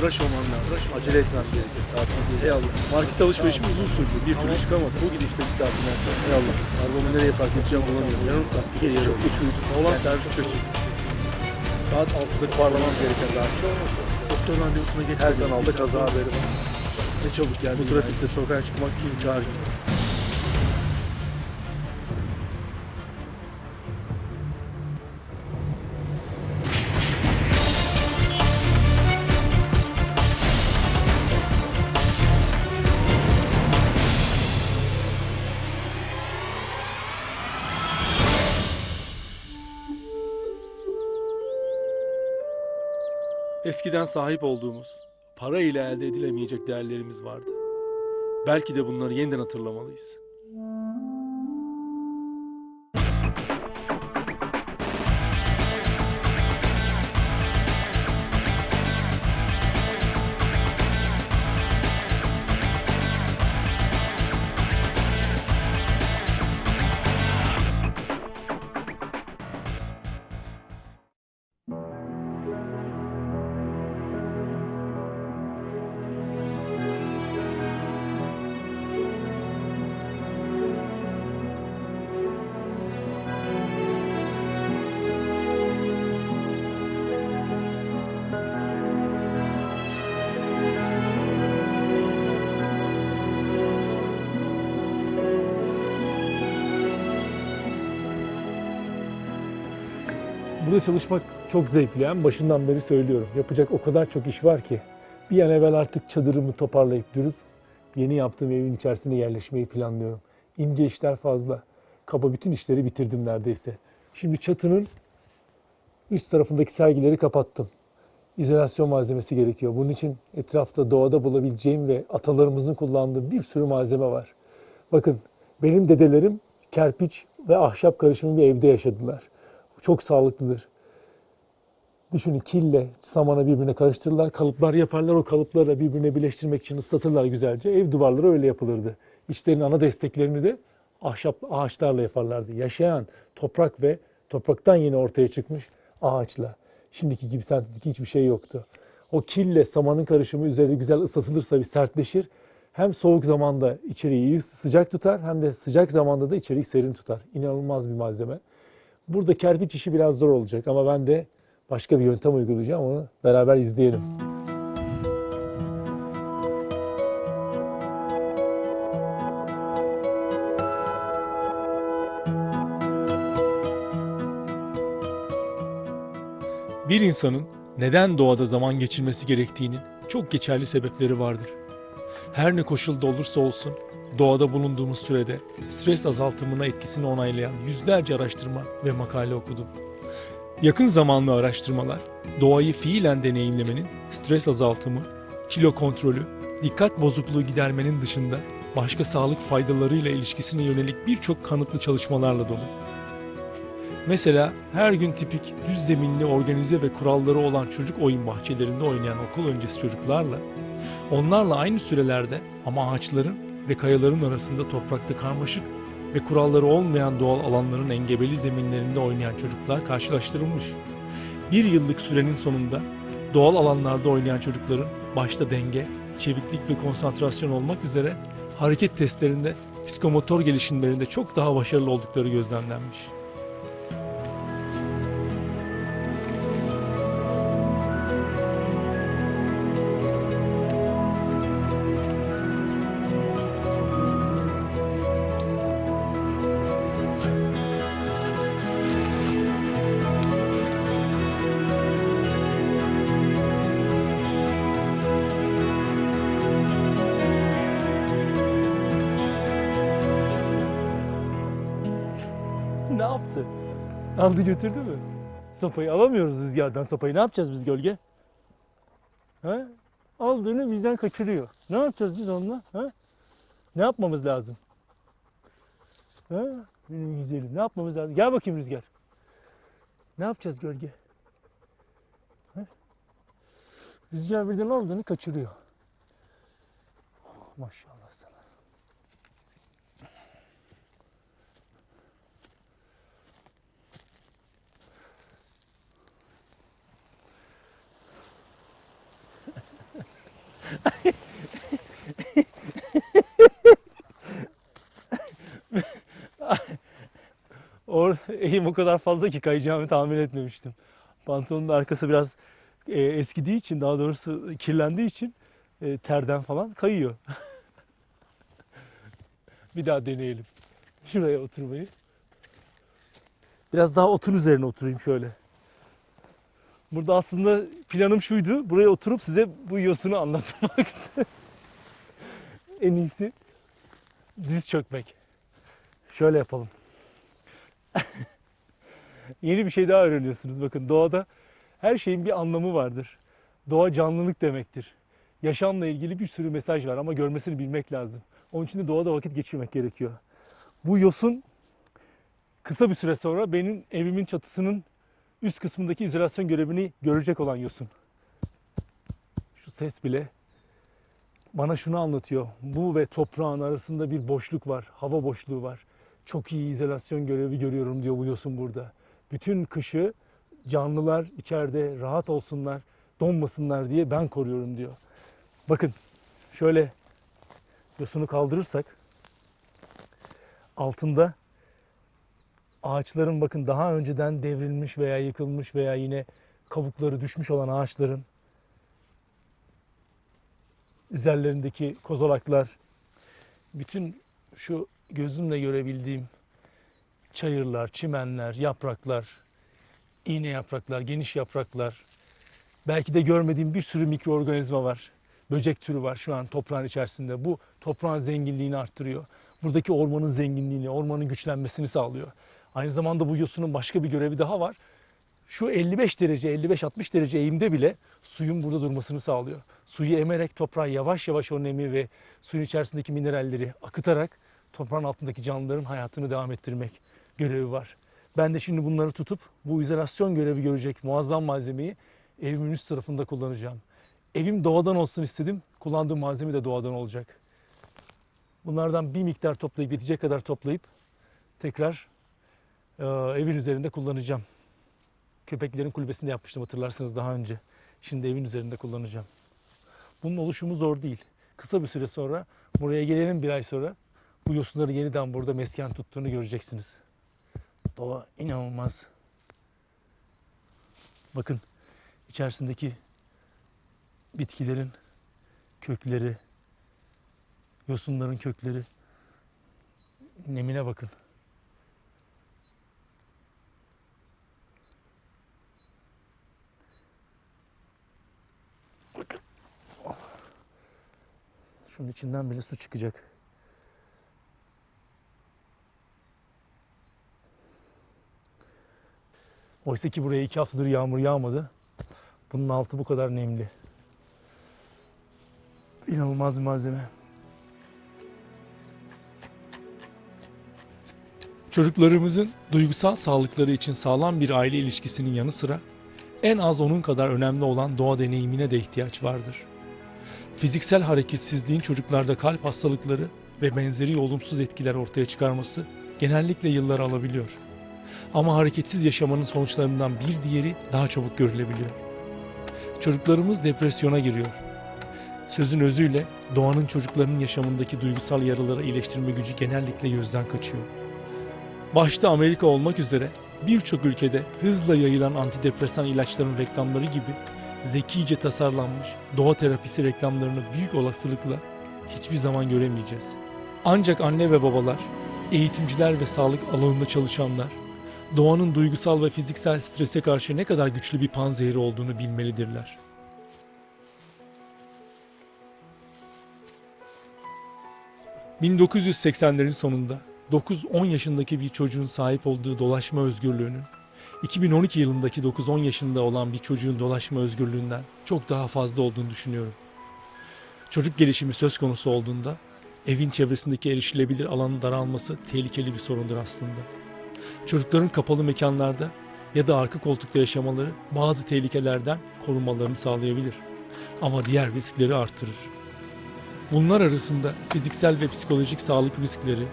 Rush olman lazım. Acele etmem gerekiyor. Saatin değil. Eyvallah. Market alışverişim uzun sürdü. Bir türlü çıkamadım. Bu gidişte bir saatinden sonra. Eyvallah. Arabamı nereye park edeceğim bulamıyorum. Yarım saat bir geri çok geç uyudum. Olan servis kaçırdı. Saat 6'da varmam gereken daha şey olmadı. Doktor randevusuna geçmedi. Her kanalda kaza haberi var. Ne çabuk geldi. Bu trafikte sokağa çıkmak kim çağır gibi. Eskiden sahip olduğumuz, para ile elde edilemeyecek değerlerimiz vardı. Belki de bunları yeniden hatırlamalıyız. Burada çalışmak çok zevkli. En başından beri söylüyorum. Yapacak o kadar çok iş var ki. Bir an evvel artık çadırımı toparlayıp dürüp yeni yaptığım evin içerisine yerleşmeyi planlıyorum. İnce işler fazla. Kaba bütün işleri bitirdim neredeyse. Şimdi çatının üst tarafındaki sergileri kapattım. İzolasyon malzemesi gerekiyor. Bunun için etrafta doğada bulabileceğim ve atalarımızın kullandığı bir sürü malzeme var. Bakın benim dedelerim kerpiç ve ahşap karışımı bir evde yaşadılar. Çok sağlıklıdır. Düşünün kille samanı birbirine karıştırırlar, kalıplar yaparlar. O kalıpları birbirine birleştirmek için ıslatırlar güzelce. Ev duvarları öyle yapılırdı. İçlerinin ana desteklerini de ahşap ağaçlarla yaparlardı. Yaşayan toprak ve topraktan yine ortaya çıkmış ağaçla. Şimdiki gibi sentetik hiçbir şey yoktu. O kille samanın karışımı üzeri güzel ıslatılırsa bir sertleşir. Hem soğuk zamanda içeriği iyi sıcak tutar hem de sıcak zamanda da içeriği serin tutar. İnanılmaz bir malzeme. Burada kerpiç işi biraz zor olacak ama ben de başka bir yöntem uygulayacağım. Onu beraber izleyelim. Bir insanın neden doğada zaman geçirmesi gerektiğinin çok geçerli sebepleri vardır. Her ne koşulda olursa olsun doğada bulunduğumuz sürede stres azaltımına etkisini onaylayan yüzlerce araştırma ve makale okudum. Yakın zamanlı araştırmalar, doğayı fiilen deneyimlemenin stres azaltımı, kilo kontrolü, dikkat bozukluğu gidermenin dışında başka sağlık faydalarıyla ilişkisine yönelik birçok kanıtlı çalışmalarla dolu. Mesela her gün tipik düz zeminli organize ve kuralları olan çocuk oyun bahçelerinde oynayan okul öncesi çocuklarla, onlarla aynı sürelerde ama ağaçların ve kayaların arasında toprakta karmaşık ve kuralları olmayan doğal alanların engebeli zeminlerinde oynayan çocuklar karşılaştırılmış. Bir yıllık sürenin sonunda doğal alanlarda oynayan çocukların başta denge, çeviklik ve konsantrasyon olmak üzere hareket testlerinde psikomotor gelişimlerinde çok daha başarılı oldukları gözlemlenmiş. Ne yaptı? Aldı götürdü mü? Sopayı alamıyoruz rüzgardan sopayı. Ne yapacağız biz gölge? Ha? Aldığını bizden kaçırıyor. Ne yapacağız biz onunla? Ha? Ne yapmamız lazım? Ha? Benim güzelim. Ne yapmamız lazım? Gel bakayım rüzgar. Ne yapacağız gölge? Ha? Rüzgar birden aldığını kaçırıyor. Oh, maşallah sana. Eğim o kadar fazla ki kayacağımı tahmin etmemiştim. Pantolonun da arkası biraz eskidiği için, daha doğrusu kirlendiği için terden falan kayıyor. Bir daha deneyelim. Şuraya oturmayı. Biraz daha otun üzerine oturayım şöyle. Burada aslında planım şuydu. Buraya oturup size bu yosunu anlatmaktı. En iyisi diz çökmek. Şöyle yapalım. Yeni bir şey daha öğreniyorsunuz. Bakın, doğada her şeyin bir anlamı vardır. Doğa canlılık demektir. Yaşamla ilgili bir sürü mesaj var ama görmesini bilmek lazım. Onun için de doğada vakit geçirmek gerekiyor. Bu yosun kısa bir süre sonra benim evimin çatısının üst kısmındaki izolasyon görevini görecek olan yosun. Şu ses bile bana şunu anlatıyor. Bu ve toprağın arasında bir boşluk var. Hava boşluğu var. Çok iyi izolasyon görevi görüyorum diyor bu yosun burada. Bütün kışı canlılar içeride rahat olsunlar, donmasınlar diye ben koruyorum diyor. Bakın şöyle yosunu kaldırırsak altında ağaçların, bakın daha önceden devrilmiş veya yıkılmış veya yine kabukları düşmüş olan ağaçların üzerlerindeki kozalaklar, bütün şu gözümle görebildiğim çayırlar, çimenler, yapraklar, iğne yapraklar, geniş yapraklar, belki de görmediğim bir sürü mikroorganizma var. Böcek türü var şu an toprağın içerisinde. Bu toprağın zenginliğini arttırıyor. Buradaki ormanın zenginliğini, ormanın güçlenmesini sağlıyor. Aynı zamanda bu yosunun başka bir görevi daha var. Şu 55 derece, 55-60 derece eğimde bile suyun burada durmasını sağlıyor. Suyu emerek toprağa yavaş yavaş o nemi ve suyun içerisindeki mineralleri akıtarak toprağın altındaki canlıların hayatını devam ettirmek görevi var. Ben de şimdi bunları tutup bu izolasyon görevi görecek muazzam malzemeyi evimin üst tarafında kullanacağım. Evim doğadan olsun istedim. Kullandığım malzeme de doğadan olacak. Bunlardan bir miktar toplayıp, yetecek kadar toplayıp tekrar evin üzerinde kullanacağım. Köpeklerin kulübesinde yapmıştım hatırlarsanız daha önce. Şimdi evin üzerinde kullanacağım. Bunun oluşumu zor değil. Kısa bir süre sonra, buraya gelelim bir ay sonra, bu yosunların yeniden burada mesken tuttuğunu göreceksiniz. Doğa inanılmaz. Bakın içerisindeki bitkilerin kökleri, yosunların kökleri, nemine bakın. Bakın. Şunun içinden bile su çıkacak. Oysa ki buraya 2 haftadır yağmur yağmadı. Bunun altı bu kadar nemli. İnanılmaz bir malzeme. Çocuklarımızın duygusal sağlıkları için sağlam bir aile ilişkisinin yanı sıra en az onun kadar önemli olan doğa deneyimine de ihtiyaç vardır. Fiziksel hareketsizliğin çocuklarda kalp hastalıkları ve benzeri olumsuz etkiler ortaya çıkarması genellikle yıllar alabiliyor. Ama hareketsiz yaşamanın sonuçlarından bir diğeri daha çabuk görülebiliyor. Çocuklarımız depresyona giriyor. Sözün özüyle doğanın çocuklarının yaşamındaki duygusal yaraları iyileştirme gücü genellikle gözden kaçıyor. Başta Amerika olmak üzere birçok ülkede hızla yayılan antidepresan ilaçların reklamları gibi zekice tasarlanmış doğa terapisi reklamlarını büyük olasılıkla hiçbir zaman göremeyeceğiz. Ancak anne ve babalar, eğitimciler ve sağlık alanında çalışanlar doğanın duygusal ve fiziksel strese karşı ne kadar güçlü bir panzehiri olduğunu bilmelidirler. ...1980'lerin sonunda 9-10 yaşındaki bir çocuğun sahip olduğu dolaşma özgürlüğünün 2012 yılındaki 9-10 yaşında olan bir çocuğun dolaşma özgürlüğünden çok daha fazla olduğunu düşünüyorum. Çocuk gelişimi söz konusu olduğunda evin çevresindeki erişilebilir alanın daralması tehlikeli bir sorundur aslında. Çocukların kapalı mekanlarda ya da arka koltukta yaşamaları bazı tehlikelerden korunmalarını sağlayabilir. Ama diğer riskleri artırır. Bunlar arasında fiziksel ve psikolojik sağlık riskleri,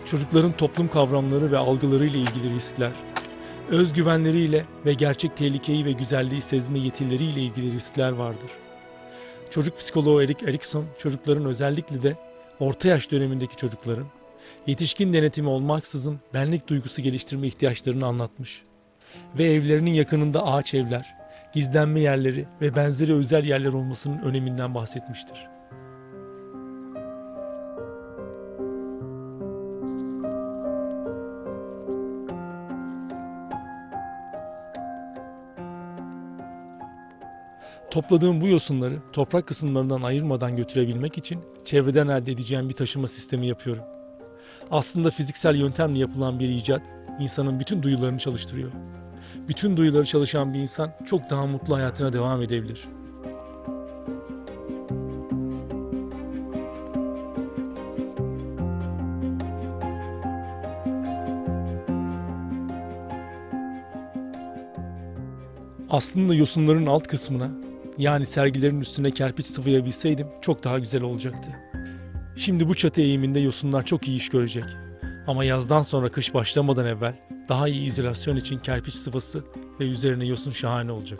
çocukların toplum kavramları ve algılarıyla ilgili riskler, özgüvenleriyle ve gerçek tehlikeyi ve güzelliği sezme yetileriyle ilgili riskler vardır. Çocuk psikoloğu Erik Erikson, çocukların özellikle de orta yaş dönemindeki çocukların Yetişkin denetimi olmaksızın benlik duygusu geliştirme ihtiyaçlarını anlatmış. Ve evlerinin yakınında ağaç evler, gizlenme yerleri ve benzeri özel yerler olmasının öneminden bahsetmiştir. Topladığım bu yosunları toprak kısımlarından ayırmadan götürebilmek için çevreden elde edeceğim bir taşıma sistemi yapıyorum. Aslında fiziksel yöntemle yapılan bir icat insanın bütün duyularını çalıştırıyor. Bütün duyuları çalışan bir insan çok daha mutlu hayatına devam edebilir. Aslında yosunların alt kısmına, yani sergilerin üstüne kerpiç sıvayabilseydim çok daha güzel olacaktı. Şimdi bu çatı eğiminde yosunlar çok iyi iş görecek. Ama yazdan sonra kış başlamadan evvel daha iyi izolasyon için kerpiç sıvası ve üzerine yosun şahane olacak.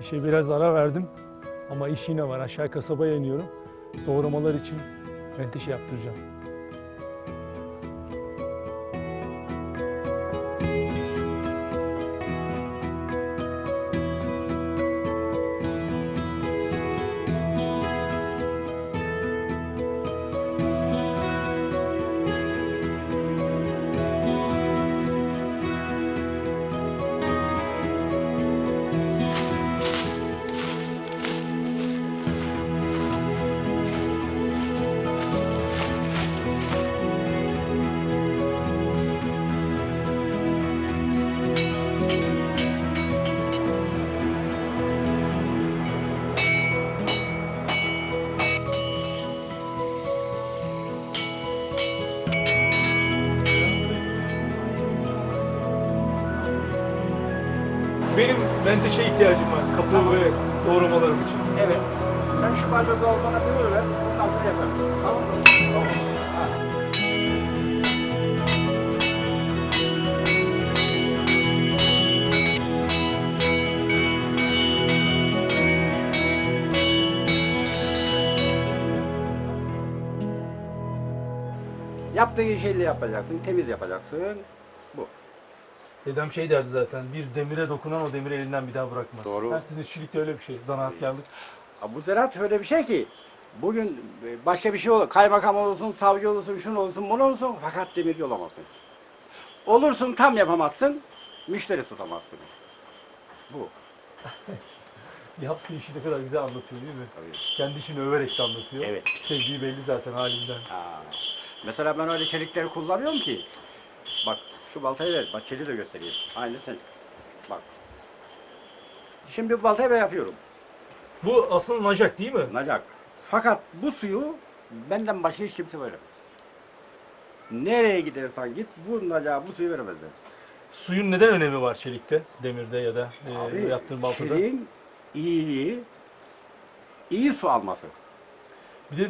İşe biraz ara verdim ama iş yine var. Aşağı kasabaya iniyorum. Doğramalar için menteşe yaptıracağım. Benim menteşe ihtiyacım var kapı ve doğramalarım için. Evet. Sen şu bardağı dolmana bir ver. Ondan sonra yaparım. Tamam mı? Tamam. Ha. Yaptığın şeyle yapacaksın, temiz yapacaksın. Bu. Dedem şey derdi zaten, bir demire dokunan o demiri elinden bir daha bırakmaz. Doğru. Ben sizin işçilikte öyle bir şey, zanaatkarlık. Bu ziraat öyle bir şey ki bugün başka bir şey olur. Kaymakam olursun, savcı olursun, şunu olursun, bunu olursun fakat demirci olamazsın. Olursun tam yapamazsın, müşteri tutamazsın. Bu. Yaptığı işi ne kadar güzel anlatıyor değil mi? Tabii. Kendi işini överek de anlatıyor. Evet. Sevdiği belli zaten halinden. Mesela ben öyle çelikleri kullanıyorum ki. Bak şu baltayı ver, bak çeliği de göstereyim. Aynı sen. Bak. Şimdi bu baltayı ben yapıyorum. Bu aslında nacak değil mi? Nacak. Fakat bu suyu benden başka hiç kimse veremez. Nereye gidersen git bu nacağı, bu suyu veremezler. Suyun neden önemi var çelikte, demirde ya da Abi, yaptığın baltada? çeliğin iyiliği, iyi su alması. Bir de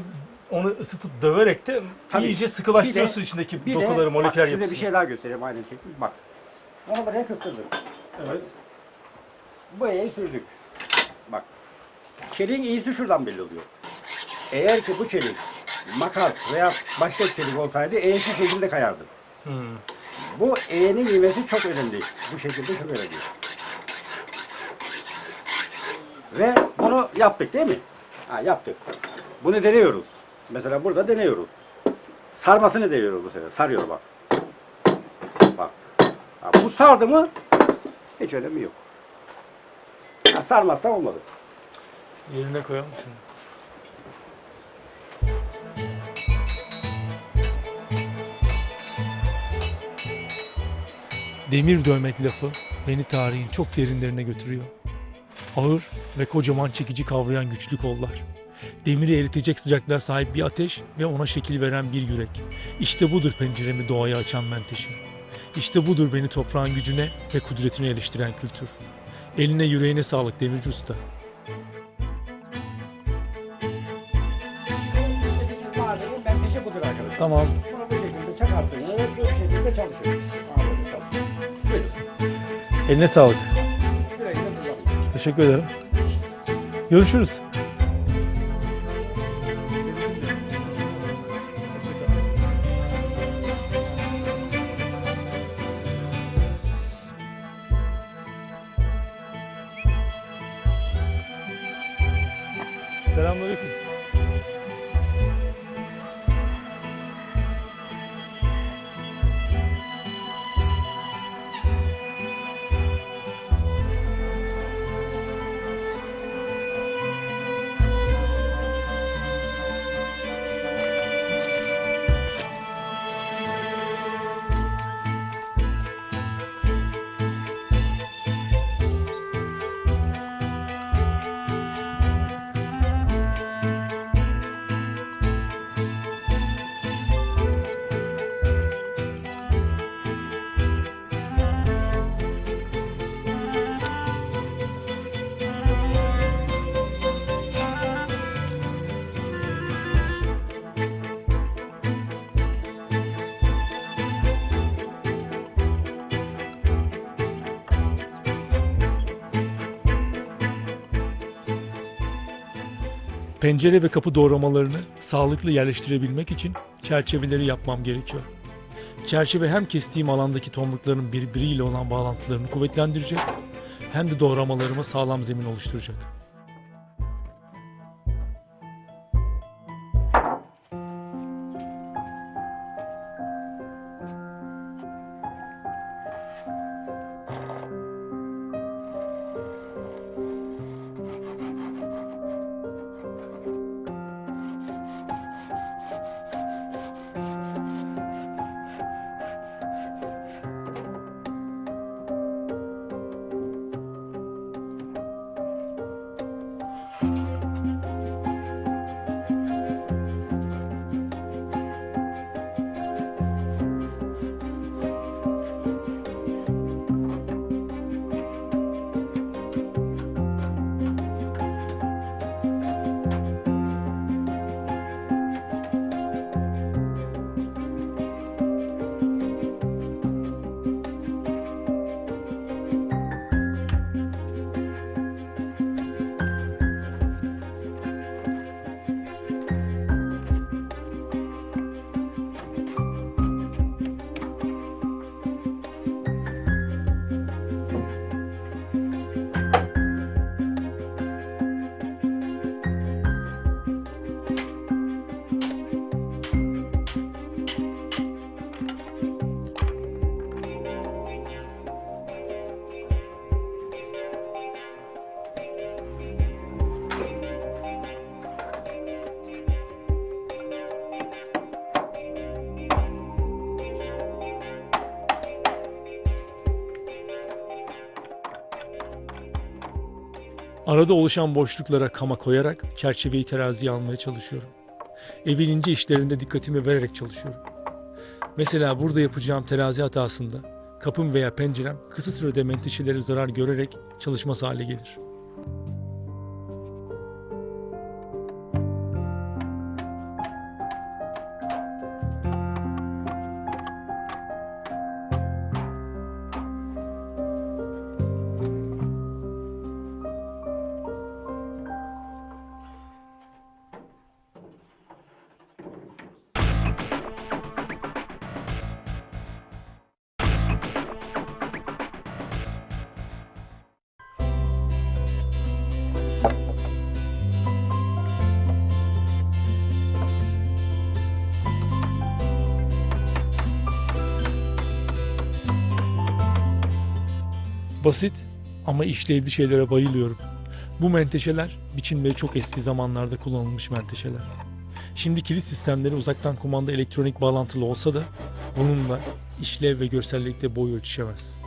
onu ısıtıp döverek de Tabii. iyice sıkılaştırıyorsun Bir de- içindeki Bir de dokuları, bak, moleküler size yapısını. bir şey daha göstereyim aynı teknik. Bak. Onu buraya kıstırdık. Evet. Bu eğeyi sürdük. Bak. Çeliğin iyisi şuradan belli oluyor. Eğer ki bu çelik makas veya başka bir çelik olsaydı eği şu şekilde kayardı. Bu eğenin ivmesi çok önemli. Bu şekilde çok önemli. Ve bunu yaptık değil mi? Ha, yaptık. Bunu deniyoruz. Mesela burada deniyoruz. Sarmasını deniyoruz bu sefer. Sarıyor bak. Bak. Ha, bu sardı mı hiç önemi yok. Ha, sarmazsa olmadı. Yerine koyalım şimdi. Demir dövmek lafı beni tarihin çok derinlerine götürüyor. Ağır ve kocaman çekici kavrayan güçlü kollar. Demiri eritecek sıcaklığa sahip bir ateş ve ona şekil veren bir yürek. İşte budur penceremi doğaya açan menteşe. İşte budur beni toprağın gücüne ve kudretine eriştiren kültür. Eline yüreğine sağlık demirci usta. Malzemenin menteşe budur arkadaşlar. Tamam. Bunu bu şekilde çakarsınız. Bu şekilde çalışıyor. Buyurun. Eline sağlık. Güle güle kullanın. Teşekkür ederim. Görüşürüz. Selamünaleyküm. Pencere ve kapı doğramalarını sağlıklı yerleştirebilmek için çerçeveleri yapmam gerekiyor. Çerçeve hem kestiğim alandaki tomrukların birbiriyle olan bağlantılarını kuvvetlendirecek hem de doğramalarıma sağlam zemin oluşturacak. Arada oluşan boşluklara kama koyarak çerçeveyi teraziye almaya çalışıyorum. Evin ince işlerinde dikkatimi vererek çalışıyorum. Mesela burada yapacağım terazi hatasında kapım veya pencerem kısa sürede menteşeleri zarar görerek çalışmaz hale gelir. Basit ama işlevli şeylere bayılıyorum. Bu menteşeler biçimleri çok eski zamanlarda kullanılmış menteşeler. Şimdi kilit sistemleri uzaktan kumanda elektronik bağlantılı olsa da bununla işlev ve görsellikte boy ölçüşemez.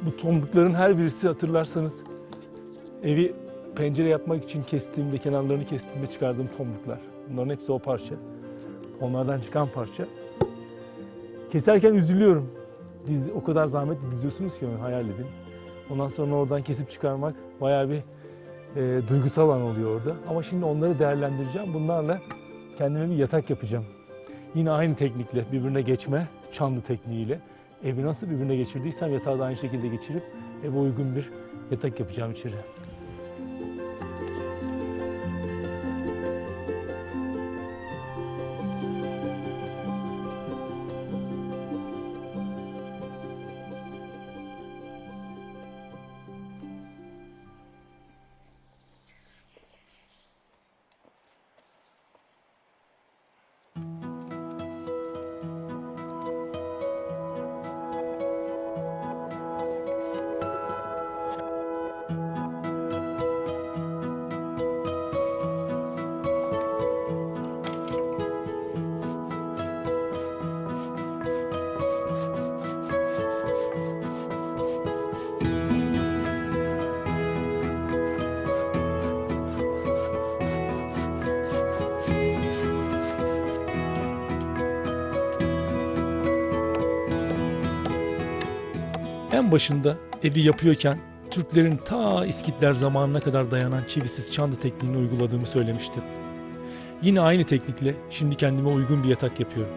Bu tomrukların her birisi hatırlarsanız evi pencere yapmak için kestiğimde, kenarlarını kestiğimde çıkardığım tomruklar. Bunların hepsi o parça. Onlardan çıkan parça. Keserken üzülüyorum. O kadar zahmetli diziyorsunuz ki onu hayal edin. Ondan sonra oradan kesip çıkarmak bayağı bir duygusal an oluyor orada. Ama şimdi onları değerlendireceğim. Bunlarla kendime bir yatak yapacağım. Yine aynı teknikle birbirine geçme, çanlı tekniğiyle. Evi nasıl birbirine geçirdiysem yatağı da aynı şekilde geçirip eve uygun bir yatak yapacağım içeri. En başında evi yapıyorken Türklerin ta İskitler zamanına kadar dayanan çivisiz çandı tekniğini uyguladığımı söylemiştim. Yine aynı teknikle şimdi kendime uygun bir yatak yapıyorum.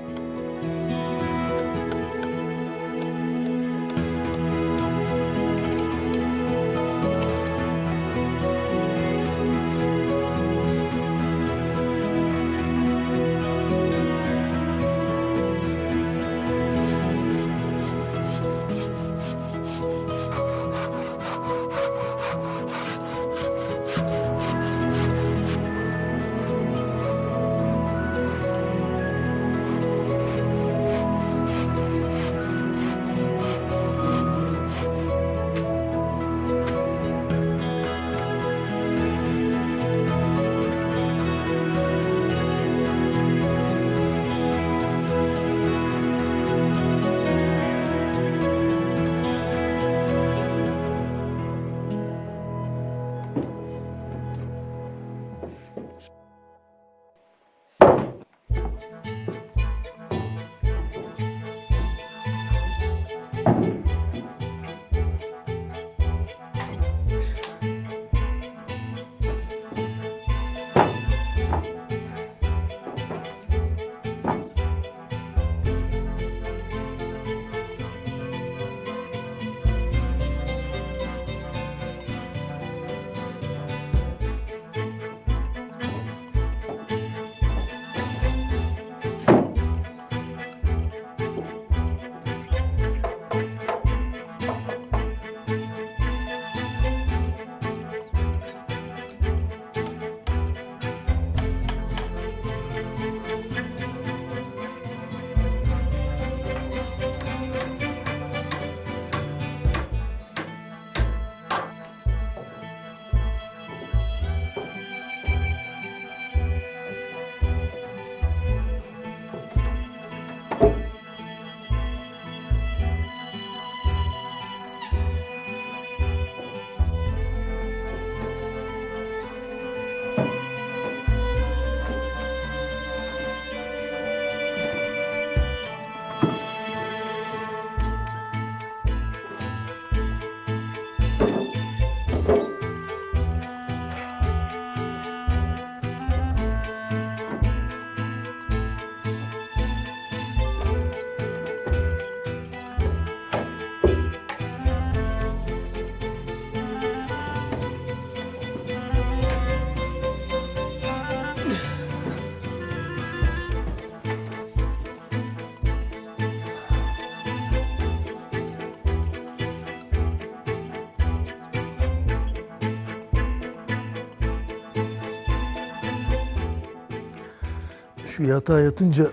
Şu yatağa yatınca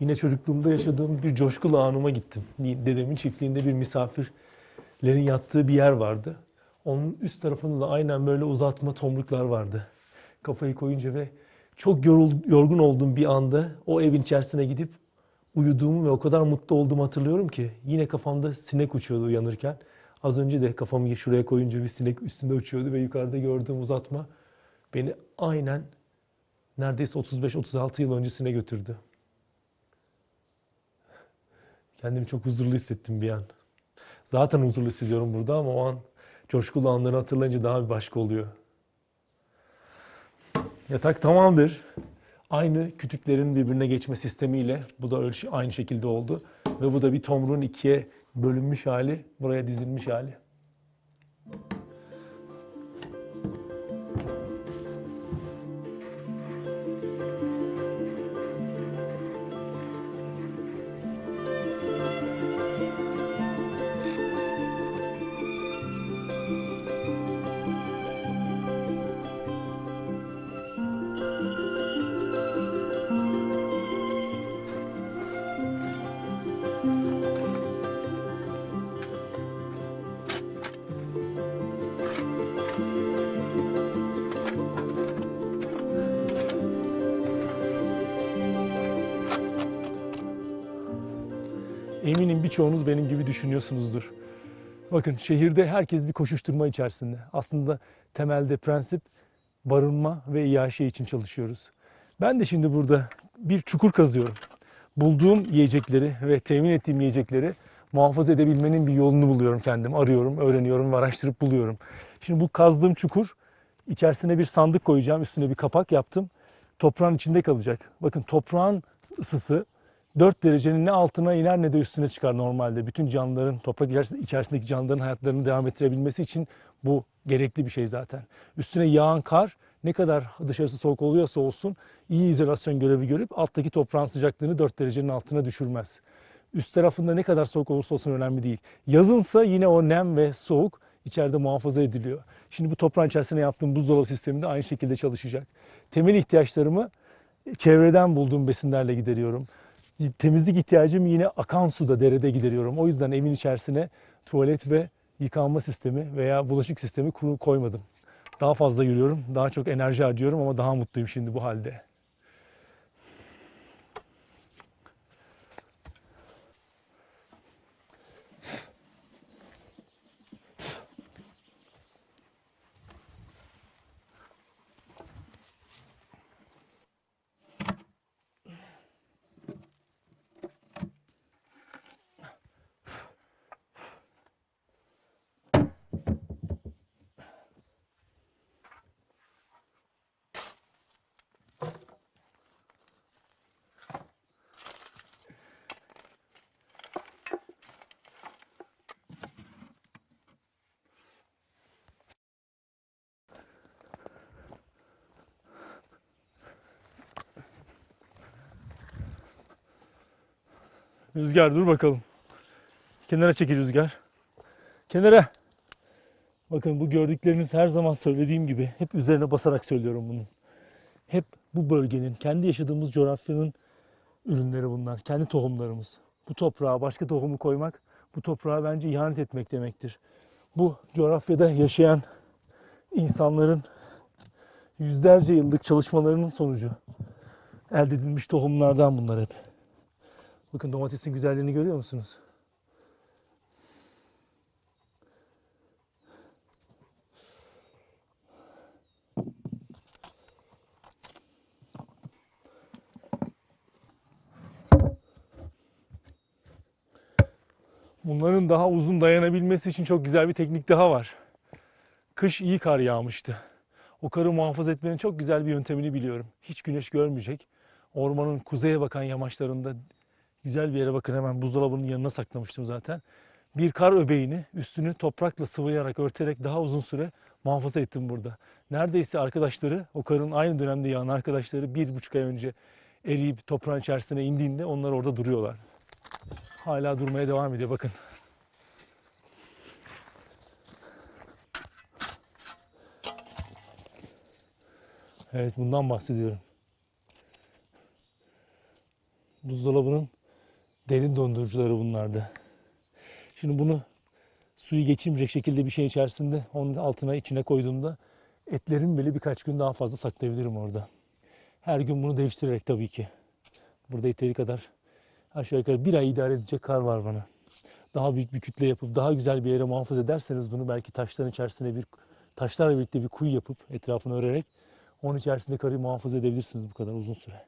yine çocukluğumda yaşadığım bir coşkulu anıma gittim. Dedemin çiftliğinde bir misafirlerin yattığı bir yer vardı. Onun üst tarafında da aynen böyle uzatma tomruklar vardı. Kafayı koyunca ve çok yorgun olduğum bir anda o evin içerisine gidip uyuduğumu ve o kadar mutlu olduğumu hatırlıyorum ki yine kafamda sinek uçuyordu uyanırken. Az önce de kafamı şuraya koyunca bir sinek üstünde uçuyordu ve yukarıda gördüğüm uzatma beni aynen neredeyse 35-36 yıl öncesine götürdü. Kendimi çok huzurlu hissettim bir an. Zaten huzurlu hissediyorum burada ama o an coşkulu anları hatırlayınca daha bir başka oluyor. Yatak tamamdır. Aynı kütüklerin birbirine geçme sistemiyle bu da aynı şekilde oldu. Ve bu da bir tomruğun ikiye bölünmüş hali, buraya dizilmiş hali. Eminim birçoğunuz benim gibi düşünüyorsunuzdur. Bakın şehirde herkes bir koşuşturma içerisinde. Aslında temelde prensip barınma ve iaşe için çalışıyoruz. Ben de şimdi burada bir çukur kazıyorum. Bulduğum yiyecekleri ve temin ettiğim yiyecekleri muhafaza edebilmenin bir yolunu buluyorum kendim. Arıyorum, öğreniyorum ve araştırıp buluyorum. Şimdi bu kazdığım çukur içerisine bir sandık koyacağım. Üstüne bir kapak yaptım. Toprağın içinde kalacak. Bakın toprağın ısısı 4 derecenin ne altına iner ne de üstüne çıkar normalde. Bütün canlıların, toprak içerisindeki canlıların hayatlarını devam ettirebilmesi için bu gerekli bir şey zaten. Üstüne yağan kar ne kadar dışarısı soğuk oluyorsa olsun iyi izolasyon görevi görüp alttaki toprağın sıcaklığını 4 derecenin altına düşürmez. Üst tarafında ne kadar soğuk olursa olsun önemli değil. Yazınsa yine o nem ve soğuk içeride muhafaza ediliyor. Şimdi bu toprağın içerisine yaptığım buzdolabı sistemi de aynı şekilde çalışacak. Temel ihtiyaçlarımı çevreden bulduğum besinlerle gideriyorum. Temizlik ihtiyacımı yine akan suda, derede gideriyorum. O yüzden evin içerisine tuvalet ve yıkanma sistemi veya bulaşık sistemi koymadım. Daha fazla yürüyorum, daha çok enerji harcıyorum ama daha mutluyum şimdi bu halde. Rüzgar dur bakalım. Kenara çekil Rüzgar. Kenara. Bakın bu gördükleriniz her zaman söylediğim gibi hep üzerine basarak söylüyorum bunu. Hep bu bölgenin, kendi yaşadığımız coğrafyanın ürünleri bunlar. Kendi tohumlarımız. Bu toprağa başka tohumu koymak, bu toprağa bence ihanet etmek demektir. Bu coğrafyada yaşayan insanların yüzlerce yıllık çalışmalarının sonucu. Elde edilmiş tohumlardan bunlar hep. Bakın domatesin güzelliğini görüyor musunuz? Bunların daha uzun dayanabilmesi için çok güzel bir teknik daha var. Kış iyi kar yağmıştı. O karı muhafaza etmenin çok güzel bir yöntemini biliyorum. Hiç güneş görmeyecek. Ormanın kuzeye bakan yamaçlarında güzel bir yere, bakın hemen buzdolabının yanına saklamıştım zaten. Bir kar öbeğini üstünü toprakla sıvayarak, örterek daha uzun süre muhafaza ettim burada. Neredeyse arkadaşları, o karın aynı dönemde yağan arkadaşları 1,5 ay önce eriyip toprağın içerisine indiğinde onlar orada duruyorlar. Hala durmaya devam ediyor bakın. Evet, bundan bahsediyorum. Buzdolabının derin dondurucuları bunlardı. Şimdi bunu suyu geçirmeyecek şekilde bir şeyin içerisinde onun altına içine koyduğumda etlerim bile birkaç gün daha fazla saklayabilirim orada. Her gün bunu değiştirerek tabii ki. Burada yeteri kadar aşağı yukarı bir ay idare edecek kar var bana. Daha büyük bir kütle yapıp daha güzel bir yere muhafaza ederseniz bunu belki taşların içerisine taşlarla birlikte bir kuyu yapıp etrafını örerek onun içerisinde karı muhafaza edebilirsiniz bu kadar uzun süre.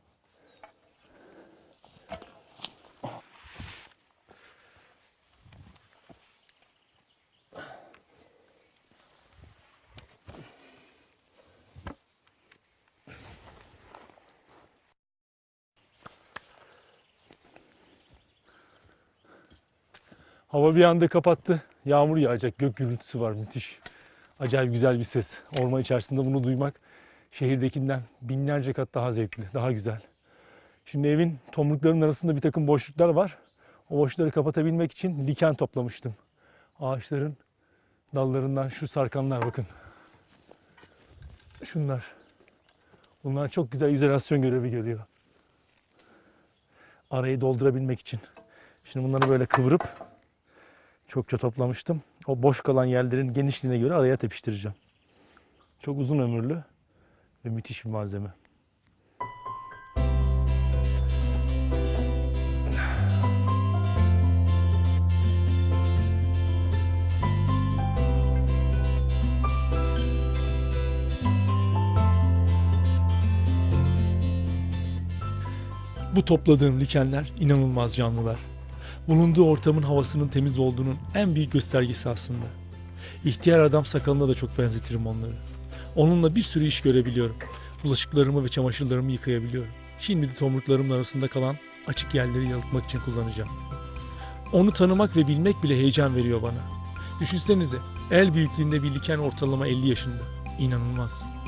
Hava bir anda kapattı. Yağmur yağacak. Gök gürültüsü var. Müthiş. Acayip güzel bir ses. Orman içerisinde bunu duymak şehirdekinden binlerce kat daha zevkli, daha güzel. Şimdi evin tomruklarının arasında bir takım boşluklar var. O boşlukları kapatabilmek için liken toplamıştım. Ağaçların dallarından şu sarkanlar bakın. Şunlar. Bunlar çok güzel izolasyon görevi görüyor. Arayı doldurabilmek için. Şimdi bunları böyle kıvırıp çokça toplamıştım. O boş kalan yerlerin genişliğine göre araya tepiştireceğim. Çok uzun ömürlü ve müthiş bir malzeme. Bu topladığım likenler inanılmaz canlılar. Bulunduğu ortamın havasının temiz olduğunun en büyük göstergesi aslında. İhtiyar adam sakalına da çok benzetirim onları. Onunla bir sürü iş görebiliyorum. Bulaşıklarımı ve çamaşırlarımı yıkayabiliyorum. Şimdi de tomruklarımın arasında kalan açık yerleri yalıtmak için kullanacağım. Onu tanımak ve bilmek bile heyecan veriyor bana. Düşünsenize, el büyüklüğünde bir liken ortalama 50 yaşında. İnanılmaz.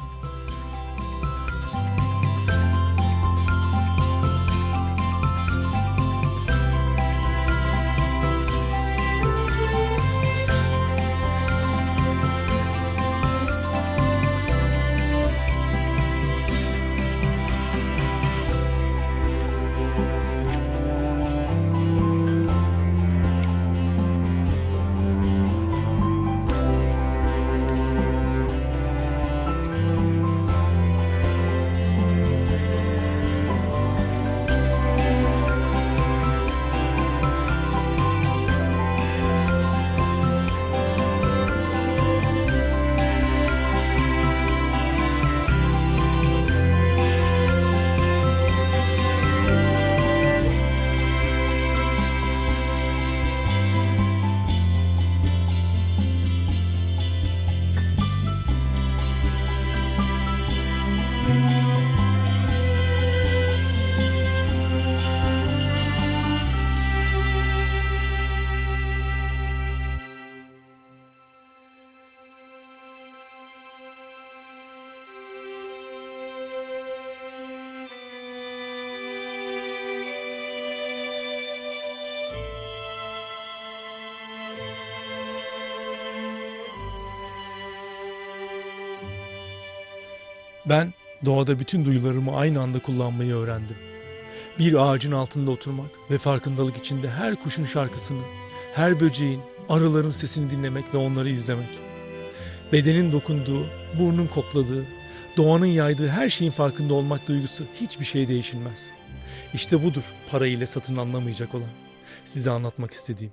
Ben doğada bütün duyularımı aynı anda kullanmayı öğrendim. Bir ağacın altında oturmak ve farkındalık içinde her kuşun şarkısını, her böceğin, arıların sesini dinlemek ve onları izlemek. Bedenin dokunduğu, burnun kokladığı, doğanın yaydığı her şeyin farkında olmak duygusu hiçbir şey değişilmez. İşte budur para ile satın alınamayacak olan. Size anlatmak istediğim.